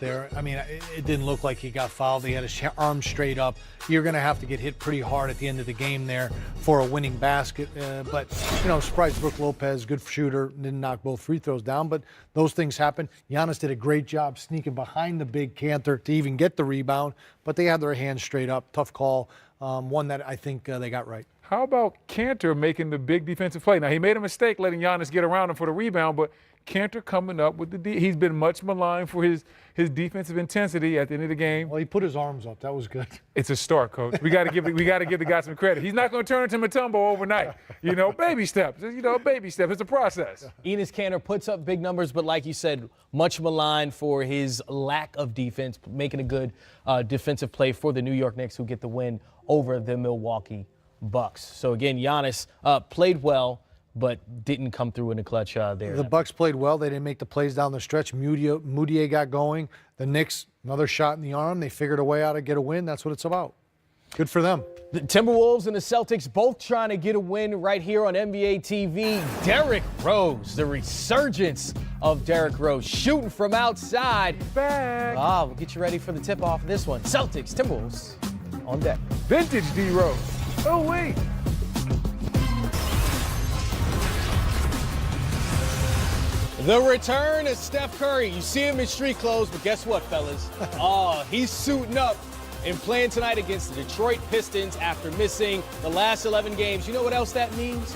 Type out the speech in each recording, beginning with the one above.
there. I mean, it didn't look like he got fouled. He had his arm straight up. You're going to have to get hit pretty hard at the end of the game there for a winning basket. But, you know, surprised Brook Lopez, good shooter, didn't knock both free throws down. But those things happen. Giannis did a great job sneaking behind the big Cantor to even get the rebound. But they had their hands straight up. Tough call. One that I think they got right. How about Cantor making the big defensive play? Now, he made a mistake letting Giannis get around him for the rebound, but Cantor coming up with he's been much maligned for his defensive intensity at the end of the game. Well, he put his arms up. That was good. It's a start, Coach. We got to give the guy some credit. He's not going to turn into Mutombo overnight. You know, baby steps. You know, baby steps. It's a process. Enes Kanter puts up big numbers, but like you said, much maligned for his lack of defense, making a good defensive play for the New York Knicks, who get the win over the Milwaukee Bucks. So again, Giannis played well, but didn't come through in the clutch there. The Bucks played well. They didn't make the plays down the stretch. Moutier got going. The Knicks, another shot in the arm. They figured a way out to get a win. That's what it's about. Good for them. The Timberwolves and the Celtics both trying to get a win right here on NBA TV. Derrick Rose, the resurgence of Derrick Rose, shooting from outside. Back. We'll get you ready for the tip-off of this one. Celtics, Timberwolves on deck. Vintage D Rose. Oh, wait. The return of Steph Curry. You see him in street clothes, but guess what, fellas? He's suiting up and playing tonight against the Detroit Pistons after missing the last 11 games. You know what else that means?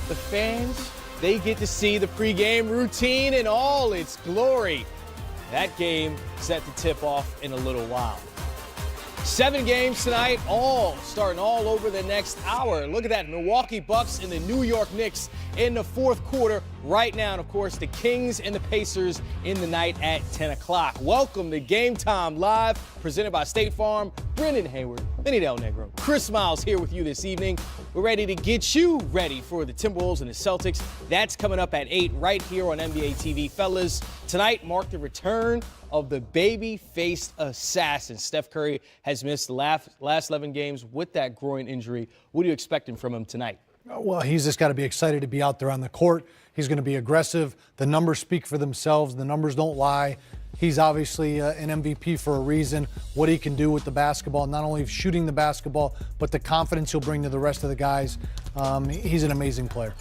The fans, they get to see the pregame routine in all its glory. That game set to tip off in a little while. 7 games tonight, all starting all over the next hour. Look at that, Milwaukee Bucks and the New York Knicks in the fourth quarter right now. And, of course, the Kings and the Pacers in the night at 10 o'clock. Welcome to Game Time Live, presented by State Farm. Brendan Hayward, Benny Del Negro, Chris Miles here with you this evening. We're ready to get you ready for the Timberwolves and the Celtics. That's coming up at 8 right here on NBA TV. Fellas, tonight marked the return of the baby-faced assassin. Steph Curry has missed the last 11 games with that groin injury. What are you expecting from him tonight? Well, he's just got to be excited to be out there on the court. He's going to be aggressive. The numbers speak for themselves. The numbers don't lie. He's obviously an MVP for a reason. What he can do with the basketball, not only shooting the basketball, but the confidence he'll bring to the rest of the guys. He's an amazing player.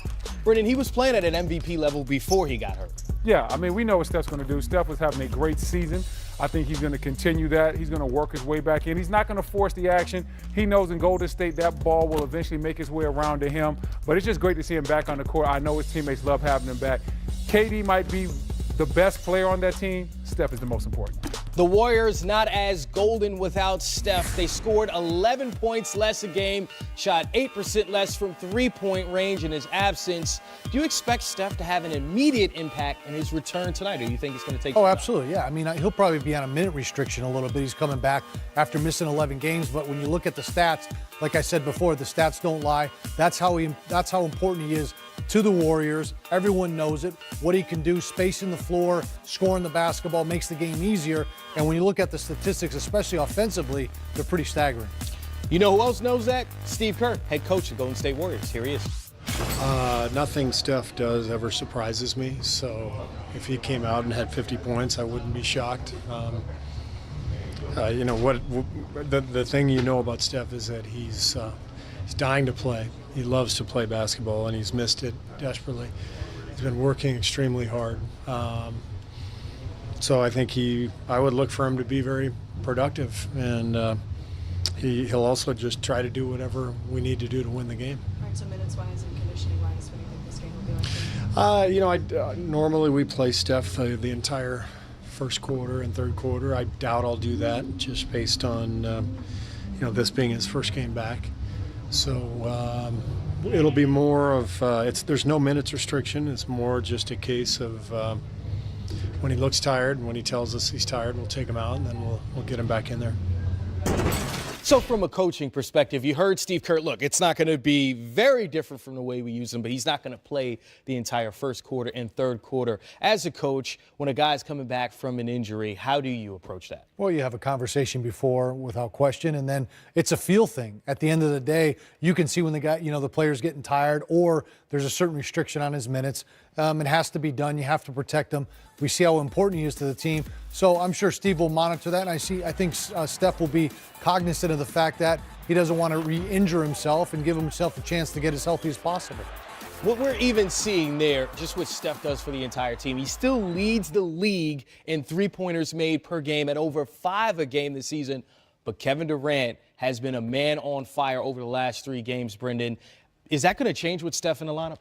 Brendan, he was playing at an MVP level before he got hurt. Yeah, I mean, we know what Steph's going to do. Steph was having a great season. I think he's going to continue that. He's going to work his way back in. He's not going to force the action. He knows in Golden State that ball will eventually make its way around to him. But it's just great to see him back on the court. I know his teammates love having him back. KD might be the best player on that team. Steph is the most important. The Warriors not as golden without Steph. They scored 11 points less a game, shot 8% less from three-point range in his absence. Do you expect Steph to have an immediate impact in his return tonight, or do you think it's going to take? Oh, absolutely, yeah. I mean, he'll probably be on a minute restriction a little bit. He's coming back after missing 11 games, but when you look at the stats, like I said before, the stats don't lie. That's how important he is to the Warriors. Everyone knows it. What he can do, spacing the floor, scoring the basketball, makes the game easier. And when you look at the statistics, especially offensively, they're pretty staggering. You know who else knows that? Steve Kerr, head coach of the Golden State Warriors. Here he is. Nothing Steph does ever surprises me. So if he came out and had 50 points, I wouldn't be shocked. You know, the thing you know about Steph is that he's dying to play. He loves to play basketball, and he's missed it desperately. He's been working extremely hard. So I think I would look for him to be very productive, and he'll also just try to do whatever we need to do to win the game. All right, so minutes-wise and conditioning-wise, what do you think this game will be like? You know, normally we play Steph the entire first quarter and third quarter. I doubt I'll do that, just based on you know, this being his first game back. So it'll be more of there's no minutes restriction. It's more just a case of when he looks tired, when he tells us he's tired, we'll take him out, and then we'll get him back in there. So from a coaching perspective, you heard Steve Kerr, look, it's not going to be very different from the way we use him, but he's not going to play the entire first quarter and third quarter. As a coach, when a guy's coming back from an injury, how do you approach that? Well, you have a conversation before without question, and then it's a feel thing. At the end of the day, you can see when the guy, you know, the player's getting tired or there's a certain restriction on his minutes. It has to be done. You have to protect him. We see how important he is to the team. So I'm sure Steve will monitor that. And I think Steph will be cognizant of the fact that he doesn't want to re-injure himself and give himself a chance to get as healthy as possible. What we're even seeing there, just what Steph does for the entire team, he still leads the league in three-pointers made per game at over 5 a game this season. But Kevin Durant has been a man on fire over the last 3 games, Brendan. Is that going to change with Steph in the lineup?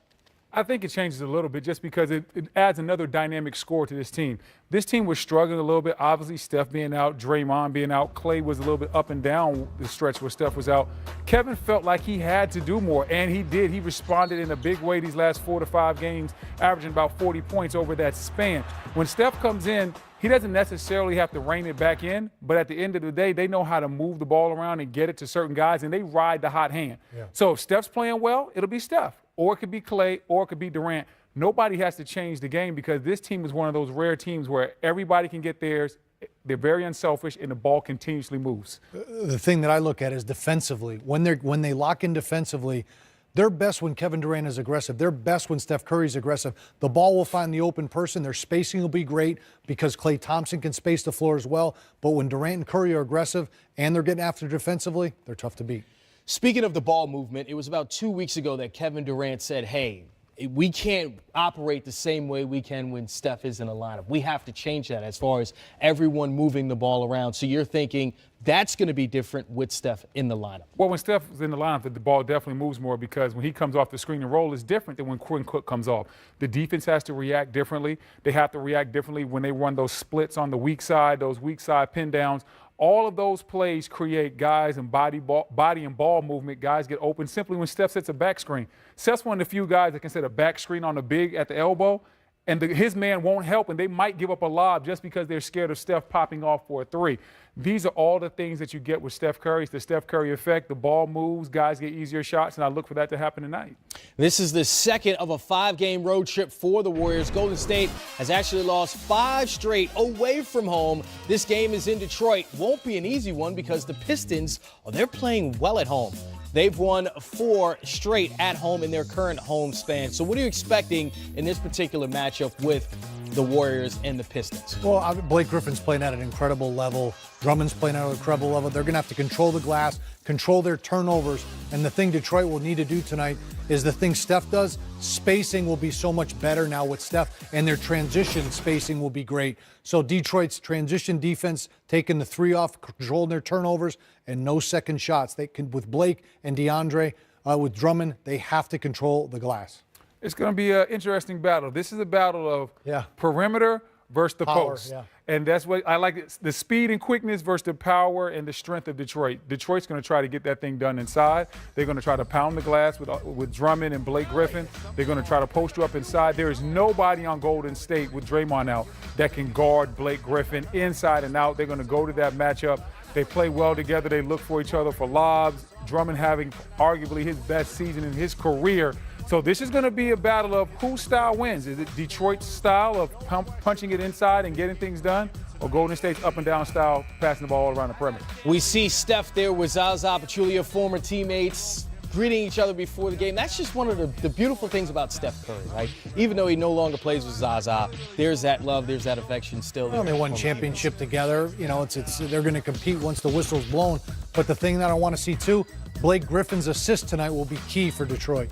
I think it changes a little bit just because it adds another dynamic score to this team. This team was struggling a little bit. Obviously, Steph being out, Draymond being out, Klay was a little bit up and down the stretch where Steph was out. Kevin felt like he had to do more, and he did. He responded in a big way these last 4 to 5 games, averaging about 40 points over that span. When Steph comes in, he doesn't necessarily have to rein it back in, but at the end of the day, they know how to move the ball around and get it to certain guys, and they ride the hot hand. Yeah. So if Steph's playing well, it'll be Steph, or it could be Klay, or it could be Durant. Nobody has to change the game because this team is one of those rare teams where everybody can get theirs. They're very unselfish, and the ball continuously moves. The thing that I look at is defensively. When they lock in defensively, they're best when Kevin Durant is aggressive. They're best when Steph Curry's aggressive. The ball will find the open person. Their spacing will be great because Klay Thompson can space the floor as well. But when Durant and Curry are aggressive and they're getting after defensively, they're tough to beat. Speaking of the ball movement, it was about 2 weeks ago that Kevin Durant said, hey, we can't operate the same way we can when Steph is in the lineup. We have to change that as far as everyone moving the ball around. So you're thinking that's going to be different with Steph in the lineup. Well, when Steph is in the lineup, the ball definitely moves more because when he comes off the screen and roll, it's different than when Quinn Cook comes off. The defense has to react differently. They have to react differently when they run those splits on the weak side, those weak side pin downs. All of those plays create guys and body and ball movement. Guys get open simply when Steph sets a back screen. Steph's one of the few guys that can set a back screen on the big at the elbow, and his man won't help, and they might give up a lob just because they're scared of Steph popping off for a 3. These are all the things that you get with Steph Curry. It's the Steph Curry effect. The ball moves, guys get easier shots, and I look for that to happen tonight. This is the second of a 5-game road trip for the Warriors. Golden State has actually lost 5 straight away from home. This game is in Detroit. Won't be an easy one because the Pistons, they're playing well at home. They've won 4 straight at home in their current home span. So what are you expecting in this particular matchup with the Warriors and the Pistons? Well, Blake Griffin's playing at an incredible level. Drummond's playing at an incredible level. They're going to have to control the glass, control their turnovers. And the thing Detroit will need to do tonight is the thing Steph does. Spacing will be so much better now with Steph, and their transition spacing will be great. So Detroit's transition defense, taking the 3 off, controlling their turnovers, and no second shots. They can, with Blake and DeAndre, with Drummond, they have to control the glass. It's going to be an interesting battle. This is a battle of perimeter versus the Power, post. yeah. And that's what I like, the speed and quickness versus the power and the strength of Detroit. Detroit's going to try to get that thing done inside. They're going to try to pound the glass with Drummond and Blake Griffin. They're going to try to post you up inside. There is nobody on Golden State with Draymond out that can guard Blake Griffin inside and out. They're going to go to that matchup. They play well together. They look for each other for lobs. Drummond having arguably his best season in his career. So this is going to be a battle of whose style wins. Is it Detroit's style of punching it inside and getting things done, or Golden State's up and down style, passing the ball all around the perimeter? We see Steph there with Zaza Pachulia, former teammates, greeting each other before the game. That's just one of the beautiful things about Steph Curry, right? Even though he no longer plays with Zaza, there's that love, there's that affection still there. Well, they won championship together. You know, they're going to compete once the whistle's blown. But the thing that I want to see too, Blake Griffin's assist tonight will be key for Detroit.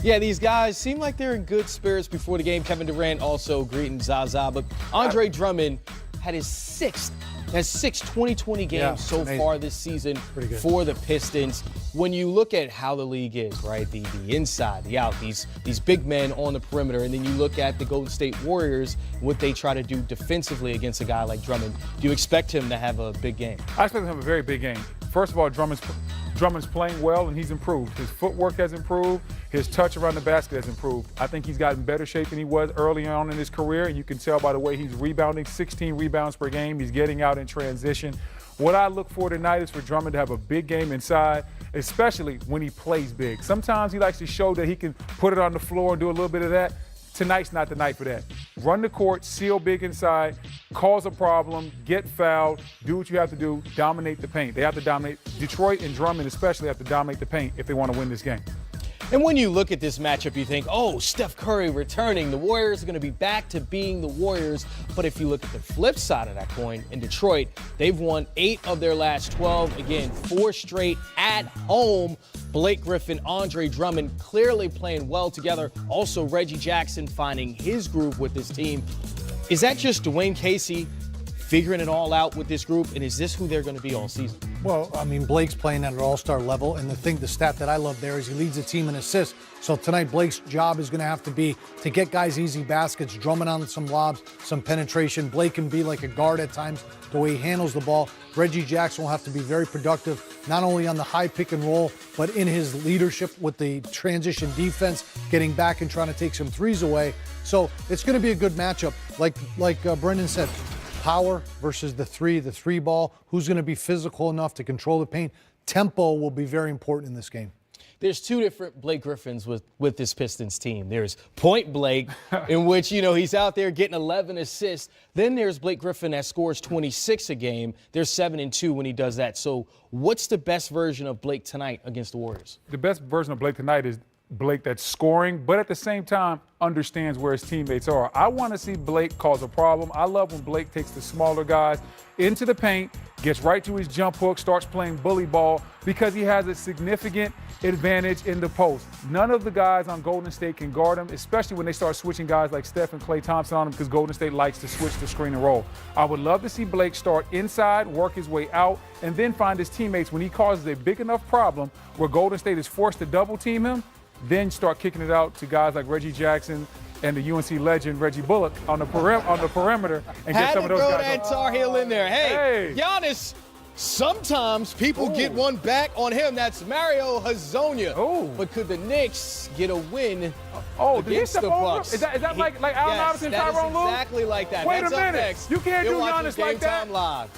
Yeah, these guys seem like they're in good spirits before the game. Kevin Durant also greeting Zaza, but Andre Drummond had his 6th 2020 games so far this season for the Pistons. When you look at how the league is, right, the inside, the out, these big men on the perimeter, and then you look at the Golden State Warriors, what they try to do defensively against a guy like Drummond, do you expect him to have a big game? I expect him to have a very big game. First of all, Drummond's playing well, and he's improved. His footwork has improved. His touch around the basket has improved. I think he's gotten better shape than he was early on in his career, and you can tell by the way he's rebounding, 16 rebounds per game. He's getting out in transition. What I look for tonight is for Drummond to have a big game inside, especially when he plays big. Sometimes he likes to show that he can put it on the floor and do a little bit of that. Tonight's not the night for that. Run the court, seal big inside, cause a problem, get fouled, do what you have to do, dominate the paint. They have to dominate. Detroit and Drummond especially have to dominate the paint if they want to win this game. And when you look at this matchup, you think, oh, Steph Curry returning. The Warriors are going to be back to being the Warriors. But if you look at the flip side of that coin, in Detroit, they've won 8 of their last 12. Again, 4 straight at home. Blake Griffin, Andre Drummond clearly playing well together. Also, Reggie Jackson finding his groove with this team. Is that just Dwayne Casey figuring it all out with this group? And is this who they're going to be all season? Well, I mean, Blake's playing at an all-star level, and the stat that I love there is he leads the team in assists. So tonight, Blake's job is going to have to be to get guys easy baskets, drumming on some lobs, some penetration. Blake can be like a guard at times, the way he handles the ball. Reggie Jackson will have to be very productive, not only on the high pick and roll, but in his leadership with the transition defense, getting back and trying to take some threes away. So it's going to be a good matchup. Like Brendan said, power versus the three ball. Who's going to be physical enough to control the paint? Tempo will be very important in this game. There's 2 different Blake Griffins with this Pistons team. There's Point Blake, in which, he's out there getting 11 assists. Then there's Blake Griffin that scores 26 a game. There's 7-2 when he does that. So what's the best version of Blake tonight against the Warriors? The best version of Blake tonight is Blake that's scoring, but at the same time understands where his teammates are. I want to see Blake cause a problem. I love when Blake takes the smaller guys into the paint, gets right to his jump hook, starts playing bully ball because he has a significant advantage in the post. None of the guys on Golden State can guard him, especially when they start switching guys like Steph and Klay Thompson on him, because Golden State likes to switch the screen and roll. I would love to see Blake start inside, work his way out, and then find his teammates when he causes a big enough problem where Golden State is forced to double team him, then start kicking it out to guys like Reggie Jackson and the UNC legend Reggie Bullock on the perimeter and get some of those guys. Had to throw that Tar Heel in there. Hey, Giannis, sometimes people get one back on him. That's Mario Hezonja. Oh. But could the Knicks get a win did he against step the over? Bucks? Is that like Allen Iverson, that Tyronn is Lue? exactly like that. Wait That's a minute. Up next. You can't You're do watching Giannis Game like that. Time Live.